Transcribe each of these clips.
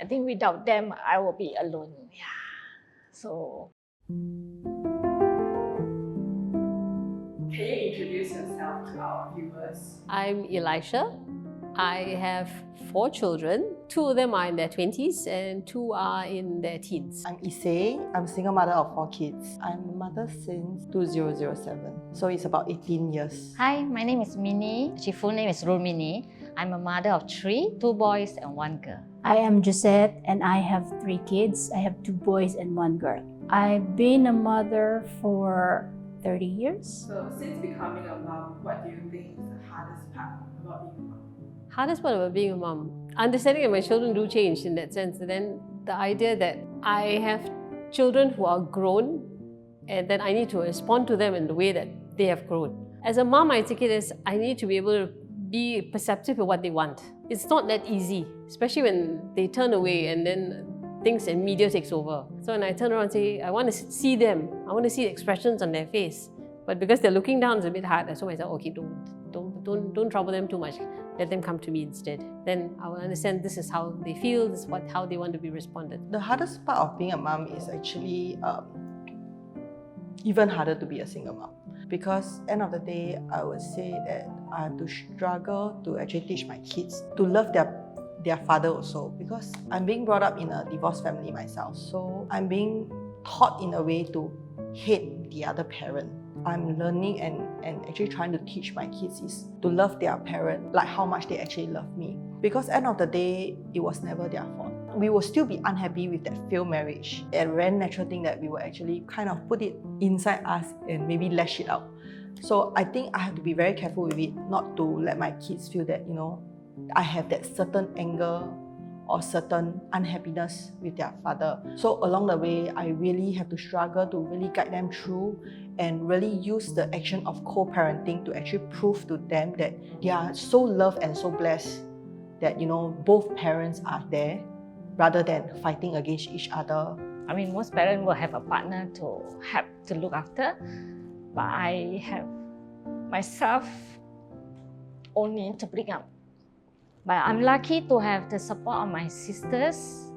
I think without them, I will be alone. Yeah. So. Can you introduce yourself to our viewers? I'm Elysha. I have 4 children. 2 of them are in their 20s and 2 are in their teens. I'm Issey. I'm a single mother of 4 kids. I'm a mother since 2007. So it's about 18 years. Hi, my name is Mini. Her full name is Rumini. I'm a mother of 3, 2 boys and 1 girl. I am Josette and I have 3 kids. I have 2 boys and 1 girl. I've been a mother for 30 years. So since becoming a mom, what do you think is the hardest part about being a mom? Hardest part about being a mom, understanding that my children do change in that sense. And then the idea that I have children who are grown and then I need to respond to them in the way that they have grown. As a mom, I take it as I need to be able to be perceptive of what they want. It's not that easy, especially when they turn away and then things and media takes over. So when I turn around and say, I want to see them, I want to see the expressions on their face. But because they're looking down, it's a bit hard. I told myself, okay, don't trouble them too much. Let them come to me instead. Then I will understand this is how they feel, this is how they want to be responded. The hardest part of being a mom is actually even harder to be a single mom. Because end of the day, I would say that I have to struggle to actually teach my kids to love their father also, because I'm being brought up in a divorced family myself. So I'm being taught in a way to hate the other parent. I'm learning and actually trying to teach my kids is to love their parent like how much they actually love me. Because end of the day, it was never their fault. We will still be unhappy with that failed marriage. A very natural thing that we will actually kind of put it inside us and maybe lash it out. So I think I have to be very careful with it, not to let my kids feel that, I have that certain anger or certain unhappiness with their father. So along the way, I really have to struggle to really guide them through and really use the action of co-parenting to actually prove to them that they are so loved and so blessed that, both parents are there rather than fighting against each other. I mean, most parents will have a partner to help to look after, but I have myself only to bring up. But I'm lucky to have the support of my sisters,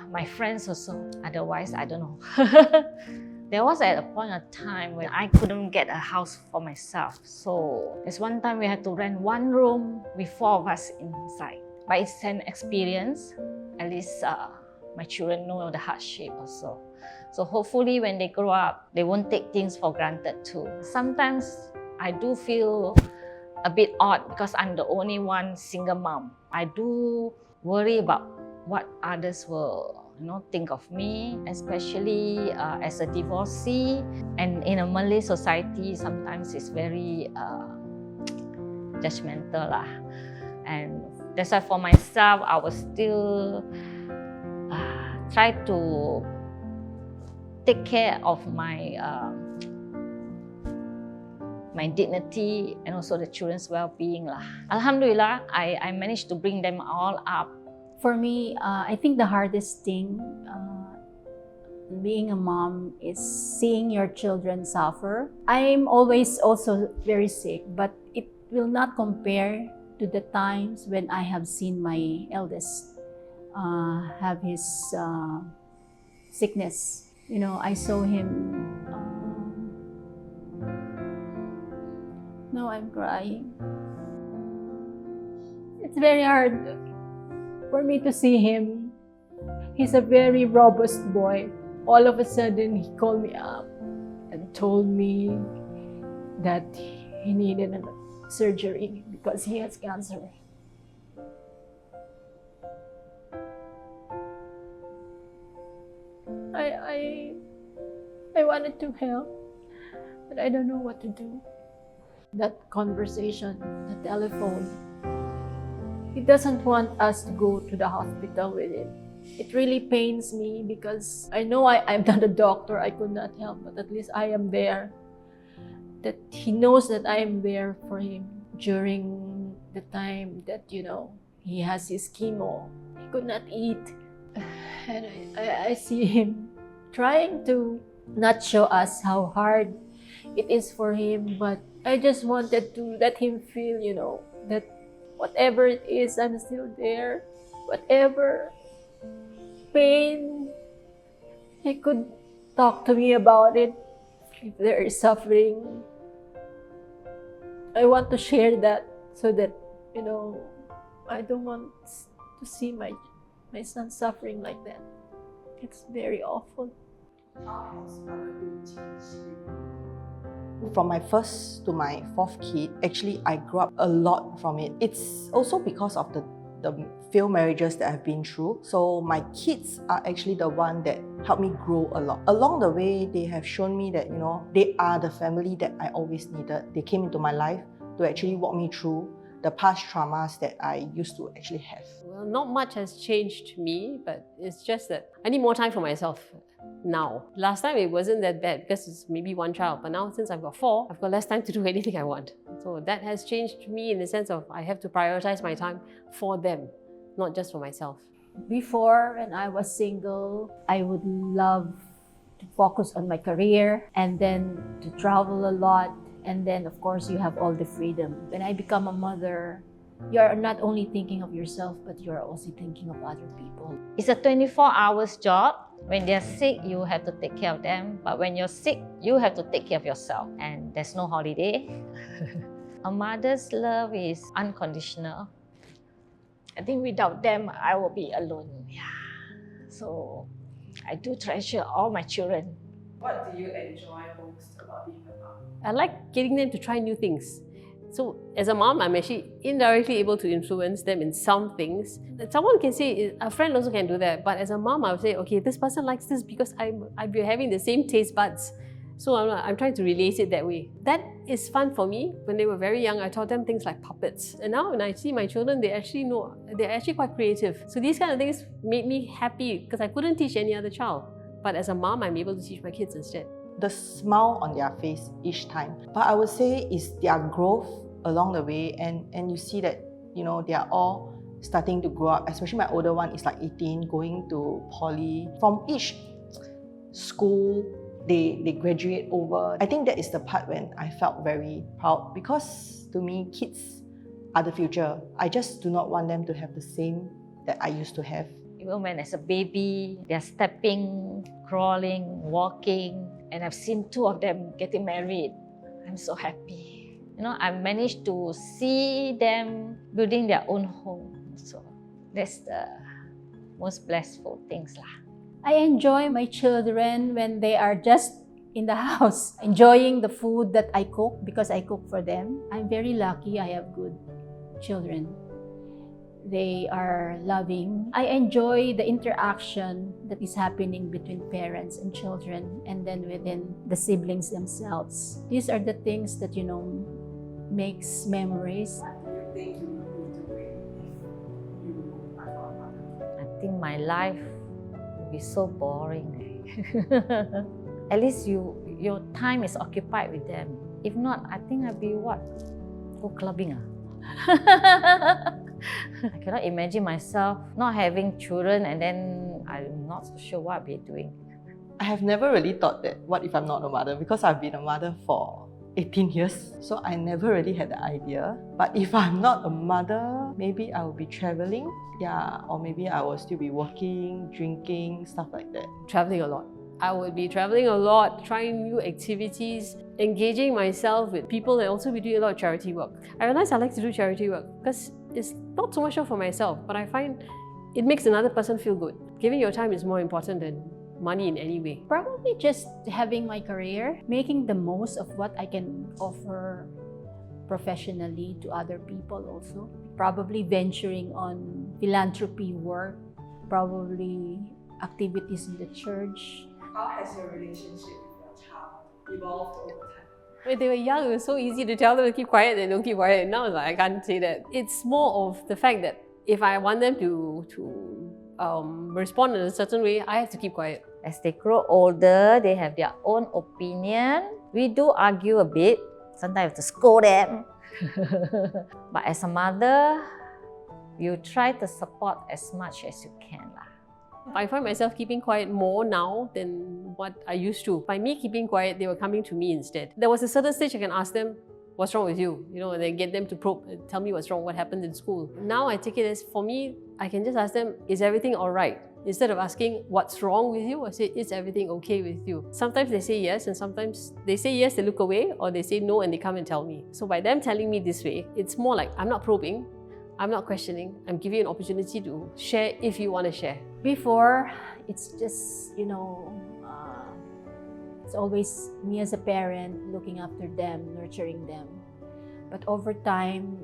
my friends also. Otherwise, I don't know. There was at a point of time when I couldn't get a house for myself. So there's one time we had to rent 1 room with 4 of us inside. But it's an experience. At least my children know the hardship also. So hopefully when they grow up, they won't take things for granted too. Sometimes I do feel a bit odd because I'm the only one single mom. I do worry about what others will think of me, especially as a divorcee. And in a Malay society, sometimes it's very judgmental lah. And that's why for myself, I will still try to take care of my dignity and also the children's well-being lah. Alhamdulillah, I managed to bring them all up. For me, I think the hardest thing being a mom is seeing your children suffer. I'm always also very sick, but it will not compare to the times when I have seen my eldest have his sickness. I saw him. Now I'm crying. It's very hard for me to see him. He's a very robust boy. All of a sudden, he called me up and told me that he needed a surgery because he has cancer. I wanted to help, but I don't know what to do. That conversation, the telephone, he doesn't want us to go to the hospital with him. It really pains me because I know I'm not a doctor, I could not help, but at least I am there. That he knows that I am there for him during the time that, he has his chemo. He could not eat. And I see him trying to not show us how hard it is for him, but I just wanted to let him feel, that whatever it is, I'm still there. whatever pain, they could talk to me about it. If there is suffering, I want to share that so that, I don't want to see my son suffering like that. It's very awful. How has motherhood changed you? From my first to my fourth kid, actually I grew up a lot from it. It's also because of the failed marriages that I've been through. So my kids are actually the one that helped me grow a lot. Along the way, they have shown me that, they are the family that I always needed. They came into my life to actually walk me through the past traumas that I used to actually have. Well, not much has changed me, but it's just that I need more time for myself now. Last time it wasn't that bad because it's maybe one child, but now since I've got 4, I've got less time to do anything I want. So that has changed me in the sense of I have to prioritize my time for them, not just for myself. Before, when I was single, I would love to focus on my career and then to travel a lot. And then, of course, you have all the freedom. When I become a mother, you're not only thinking of yourself, but you're also thinking of other people. It's a 24 hours job. When they're sick, you have to take care of them. But when you're sick, you have to take care of yourself. And there's no holiday. A mother's love is unconditional. I think without them, I will be alone. Yeah. So I do treasure all my children. What do you enjoy most about being a mom? I like getting them to try new things. So as a mom, I'm actually indirectly able to influence them in some things. Someone can say, a friend also can do that, but as a mom, I would say, okay, this person likes this because I've been having the same taste buds. So I'm trying to relate it that way. That is fun for me. When they were very young, I taught them things like puppets. And now when I see my children, they're actually quite creative. So these kind of things made me happy because I couldn't teach any other child. But as a mom, I'm able to teach my kids instead. The smile on their face each time. But I would say is their growth along the way, and you see that, they are all starting to grow up, especially my older one is like 18, going to poly. From each school, they graduate over. I think that is the part when I felt very proud because to me, kids are the future. I just do not want them to have the same that I used to have. Even when as a baby, they're stepping, crawling, walking, and I've seen 2 of them getting married. I'm so happy. I've managed to see them building their own home. So that's the most blissful things lah. I enjoy my children when they are just in the house, enjoying the food that I cook because I cook for them. I'm very lucky I have good children. They are loving. I enjoy the interaction that is happening between parents and children and then within the siblings themselves. These are the things that, makes memories. What do you think you would be doing if you are not a mother? I think my life will be so boring. At least your time is occupied with them. If not, I think I'll be what? Go clubbing. I cannot imagine myself not having children and then I'm not so sure what I'll be doing. I have never really thought that, what if I'm not a mother? Because I've been a mother for 18 years. So I never really had the idea. But if I'm not a mother, maybe I will be traveling. Yeah, or maybe I will still be working, drinking, stuff like that. Traveling a lot. I would be traveling a lot, trying new activities, engaging myself with people, and also be doing a lot of charity work. I realize I like to do charity work because it's not so much for myself, but I find it makes another person feel good. Giving your time is more important than money in any way. Probably just having my career, making the most of what I can offer professionally to other people also. Probably venturing on philanthropy work, probably activities in the church. How has your relationship with your child evolved over time? When they were young, it was so easy to tell them to keep quiet and don't keep quiet. Now it's like, I can't say that. It's more of the fact that if I want them to respond in a certain way, I have to keep quiet. As they grow older, they have their own opinion. We do argue a bit. Sometimes I have to scold them. But as a mother, you try to support as much as you can. I find myself keeping quiet more now than what I used to. By me keeping quiet, they were coming to me instead. There was a certain stage I can ask them, what's wrong with you? You know, and then get them to probe and tell me what's wrong, what happened in school. Now I take it as, for me, I can just ask them, is everything all right? Instead of asking, what's wrong with you? I say, is everything okay with you? Sometimes they say yes, and sometimes they say yes, they look away, or they say no and they come and tell me. So by them telling me this way, it's more like, I'm not probing, I'm not questioning, I'm giving you an opportunity to share if you want to share. Before, it's just, it's always me as a parent looking after them, nurturing them. But over time,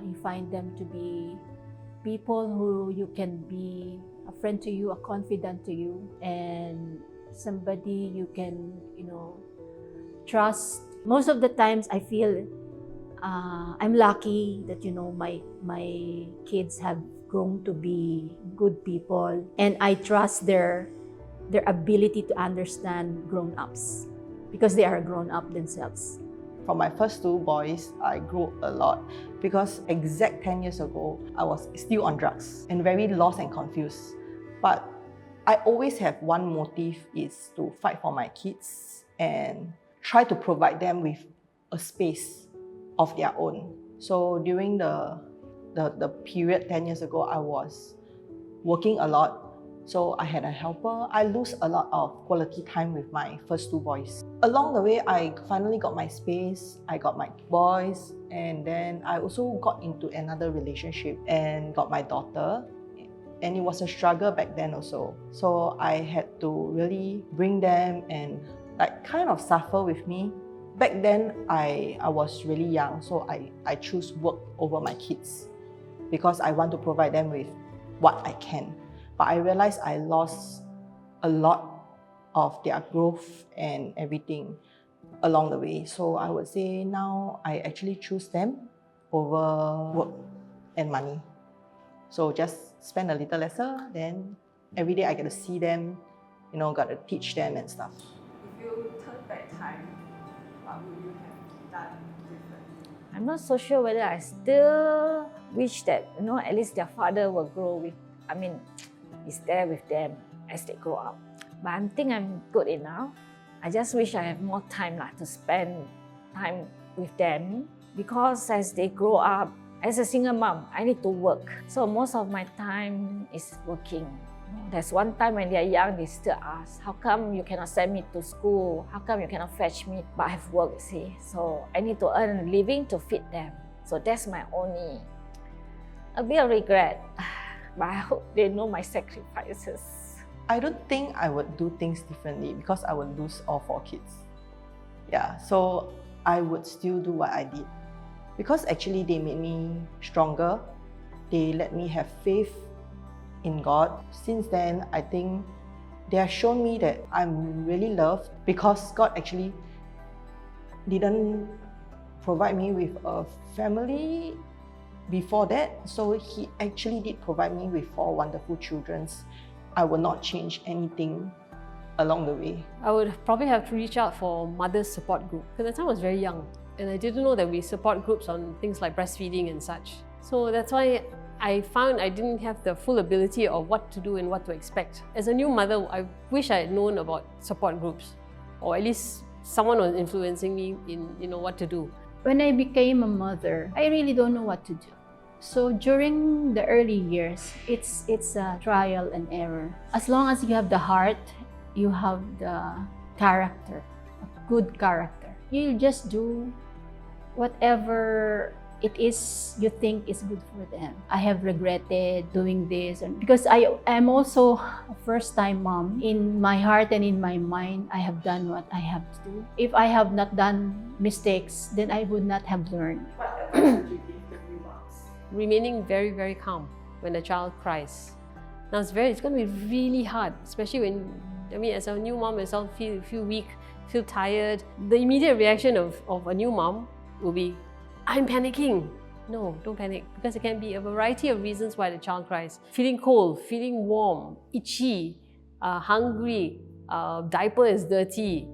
you find them to be people who you can be a friend to you, a confidant to you, and somebody you can, trust. Most of the times I feel I'm lucky that, my kids have grown to be good people, and I trust their ability to understand grown-ups because they are grown-up themselves. For my first two boys, I grew a lot because exact 10 years ago, I was still on drugs and very lost and confused. But I always have one motive, is to fight for my kids and try to provide them with a space of their own. So during the period 10 years ago, I was working a lot. So I had a helper. I lose a lot of quality time with my first two boys. Along the way, I finally got my space. I got my boys, and then I also got into another relationship and got my daughter. And it was a struggle back then also. So I had to really bring them and kind of suffer with me. Back then, I was really young, so I choose work over my kids because I want to provide them with what I can. But I realized I lost a lot of their growth and everything along the way. So I would say now I actually choose them over work and money. So just spend a little lesser, then every day I get to see them, got to teach them and stuff. If you turn back time, what would you have done differently? I'm not so sure whether I still wish that, at least their father will grow is there with them as they grow up. But I think I'm good enough. I just wish I have more time to spend time with them, because as they grow up, as a single mom, I need to work. So most of my time is working. There's one time when they're young, they still ask, how come you cannot send me to school? How come you cannot fetch me? But I have work, see. So I need to earn a living to feed them. So that's my only, a bit of regret. But I hope they know my sacrifices. I don't think I would do things differently because I would lose all four kids. Yeah, so I would still do what I did. Because actually they made me stronger. They let me have faith in God. Since then, I think they have shown me that I'm really loved, because God actually didn't provide me with a family before that. So He actually did provide me with 4 wonderful children. I will not change anything along the way. I would probably have to reach out for mother's support group, because at the time I was very young and I didn't know that we support groups on things like breastfeeding and such. So that's why I found I didn't have the full ability of what to do and what to expect. As a new mother, I wish I had known about support groups, or at least someone was influencing me in what to do. When I became a mother, I really don't know what to do. So during the early years, it's a trial and error. As long as you have the heart, you have the character, a good character. You just do whatever it is you think is good for them. I have regretted doing this, because I am also a first-time mom. In my heart and in my mind, I have done what I have to do. If I have not done mistakes, then I would not have learned. What advice would you give to new moms? Remaining very, very calm when a child cries. Now it's going to be really hard, especially when, as a new mom myself, feel weak, feel tired. The immediate reaction of a new mom will be, I'm panicking. No, don't panic, because it can be a variety of reasons why the child cries. Feeling cold, feeling warm, itchy, hungry, diaper is dirty,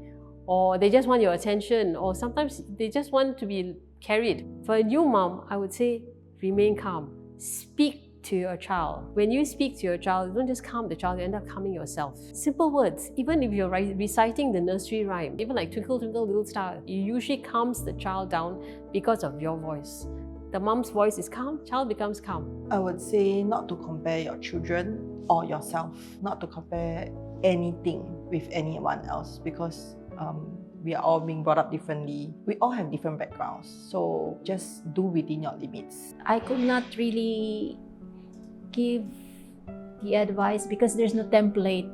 or they just want your attention, or sometimes they just want to be carried. For a new mom, I would say remain calm. Speak to your child. When you speak to your child, don't just calm the child, you end up calming yourself. Simple words. Even if you're reciting the nursery rhyme, even like Twinkle Twinkle Little Star, it usually calms the child down because of your voice. The mom's voice is calm, child becomes calm. I would say not to compare your children or yourself, not to compare anything with anyone else, because we are all being brought up differently. We all have different backgrounds, so just do within your limits. I could not really give the advice because there's no template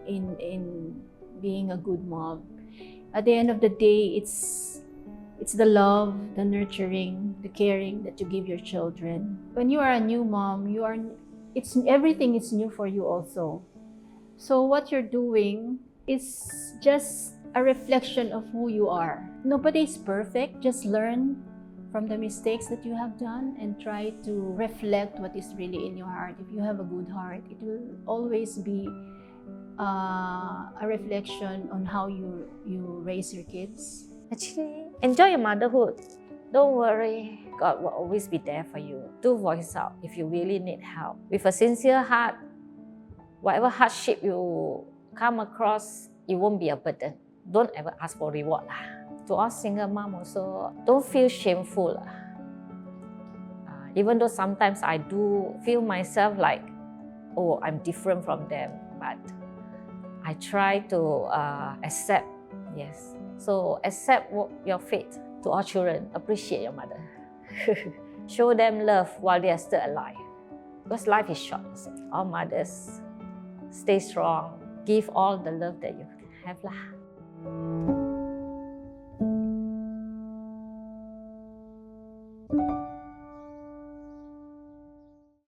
in being a good mom. At the end of the day, it's the love, the nurturing, the caring that you give your children. When you are a new mom, everything is new for you also. So what you're doing is just a reflection of who you are. Nobody is perfect. Just learn from the mistakes that you have done and try to reflect what is really in your heart. If you have a good heart, it will always be a reflection on how you raise your kids. Actually, enjoy your motherhood. Don't worry, God will always be there for you. Do voice out if you really need help. With a sincere heart, whatever hardship you come across, it won't be a burden. Don't ever ask for reward. To all single mom also, don't feel shameful. Even though sometimes I do feel myself like, oh, I'm different from them, but I try to accept, yes. So accept your fate. To all children, appreciate your mother. Show them love while they are still alive. Because life is short. So all mothers, stay strong. Give all the love that you have lah.